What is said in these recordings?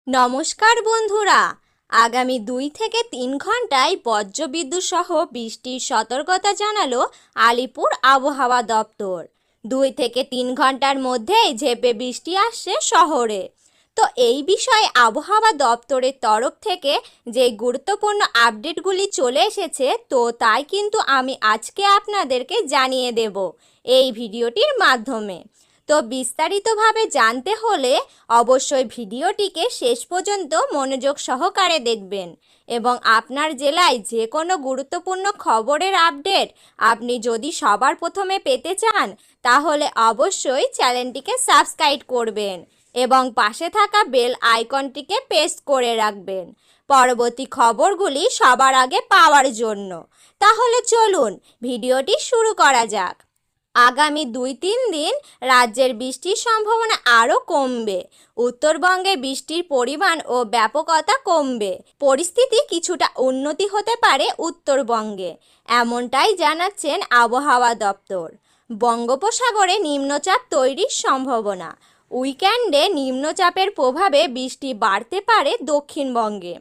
নমস্কার বন্ধুরা। আগামী 2 থেকে 3 ঘন্টায় বজ্রবিদ্যুৎ সহ বৃষ্টির সতর্কতা জানালো আলিপুর আবহাওয়া দপ্তর। 2 থেকে 3 ঘন্টার মধ্যেই ঝেঁপে বৃষ্টি আসছে শহরে। তো এই বিষয়ে আবহাওয়া দপ্তরের তরফ থেকে যে গুরুত্বপূর্ণ আপডেটগুলি চলে এসেছে, তো তাই কিন্তু আমি আজকে আপনাদেরকে জানিয়ে দেব এই ভিডিওটির মাধ্যমে। তো বিস্তারিতভাবে জানতে হলে অবশ্যই ভিডিওটিকে শেষ পর্যন্ত মনোযোগ সহকারে দেখবেন এবং আপনার জেলায় যে কোনো গুরুত্বপূর্ণ খবরের আপডেট আপনি যদি সবার প্রথমে পেতে চান, তাহলে অবশ্যই চ্যানেলটিকে সাবস্ক্রাইব করবেন এবং পাশে থাকা বেল আইকনটিকে প্রেস করে রাখবেন পরবর্তী খবরগুলি সবার আগে পাওয়ার জন্য। তাহলে চলুন ভিডিওটি শুরু করা যাক। আগামী 2-3 দিন রাজ্যের বৃষ্টির সম্ভাবনা আরও কমবে। উত্তরবঙ্গে বৃষ্টির পরিমাণ ও ব্যাপকতা কমবে। পরিস্থিতি কিছুটা উন্নতি হতে পারে উত্তরবঙ্গে, এমনটাই জানাচ্ছেন আবহাওয়া দপ্তর। বঙ্গোপসাগরে নিম্নচাপ তৈরির সম্ভাবনা। উইকেন্ডে নিম্নচাপের প্রভাবে বৃষ্টি বাড়তে পারে দক্ষিণবঙ্গে।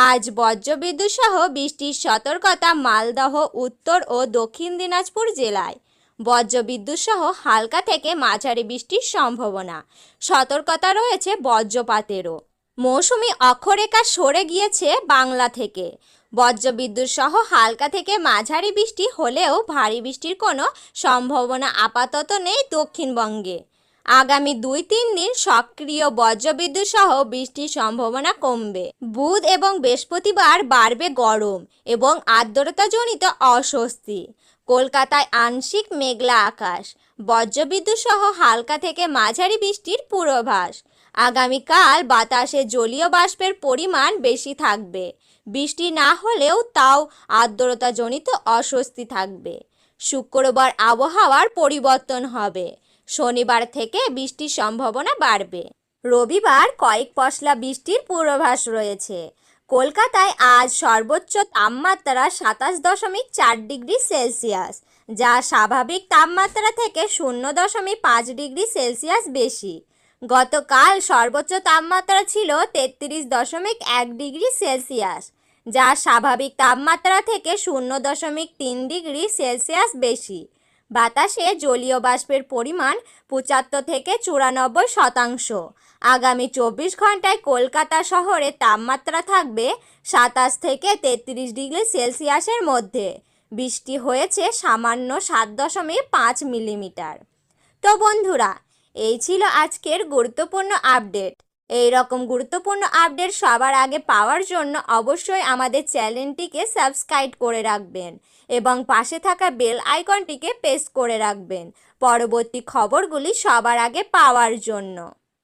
আজ বজ্রবিদ্যুৎ সহ বৃষ্টির সতর্কতা মালদহ, উত্তর ও দক্ষিণ দিনাজপুর জেলায়। বজ্রবিদ্যুৎ সহ হালকা থেকে মাঝারি বৃষ্টির সম্ভাবনা। সতর্কতা রয়েছে বজ্রপাতেরও। মৌসুমি অক্ষরেখা সরে গিয়েছে বাংলা থেকে। বজ্রবিদ্যুৎ সহ হালকা থেকে মাঝারি বৃষ্টি হলেও ভারী বৃষ্টির কোনো সম্ভাবনা আপাতত নেই দক্ষিণবঙ্গে। আগামী 2-3 দিন সক্রিয় বজ্রবিদ্যুৎ সহ বৃষ্টির সম্ভাবনা কমবে। বুধ এবং বৃহস্পতিবার বাড়বে গরম এবং আর্দ্রতাজনিত অস্বস্তি। কলকাতায় আংশিক মেঘলা আকাশ। বজ্রবিদ্যুৎ সহ হালকা থেকে মাঝারি বৃষ্টির পূর্বাভাস। আগামীকাল বাতাসে জলীয় বাষ্পের পরিমাণ বেশি থাকবে। বৃষ্টি না হলেও তাও আর্দ্রতাজনিত অস্বস্তি থাকবে। শুক্রবার আবহাওয়ার পরিবর্তন হবে। শনিবার থেকে বৃষ্টির সম্ভাবনা বাড়বে। রবিবার কয়েক পশলা বৃষ্টির পূর্বাভাস রয়েছে। কলকাতায় আজ সর্বোচ্চ তাপমাত্রা 27.4 ডিগ্রি সেলসিয়াস, যা স্বাভাবিক তাপমাত্রা থেকে 0.5 ডিগ্রি সেলসিয়াস বেশি। গতকাল সর্বোচ্চ তাপমাত্রা ছিল 33.1 ডিগ্রি সেলসিয়াস, যা স্বাভাবিক তাপমাত্রা থেকে 0.3 ডিগ্রি সেলসিয়াস বেশি। বাতাসে জলীয় বাষ্পের পরিমাণ 75 থেকে 94%। আগামী 24 ঘন্টায় কলকাতা শহরে তাপমাত্রা থাকবে 27 থেকে 33 ডিগ্রি সেলসিয়াসের মধ্যে। বৃষ্টি হয়েছে সামান্য 7.5 মিলিমিটার। তো বন্ধুরা, এই ছিল আজকের গুরুত্বপূর্ণ আপডেট। এই রকম গুরুত্বপূর্ণ আপডেট সবার আগে পাওয়ার জন্য অবশ্যই আমাদের চ্যানেলটিকে সাবস্ক্রাইব করে রাখবেন এবং পাশে থাকা বেল আইকনটিকে প্রেস করে রাখবেন পরবর্তী খবরগুলি সবার আগে পাওয়ার জন্য।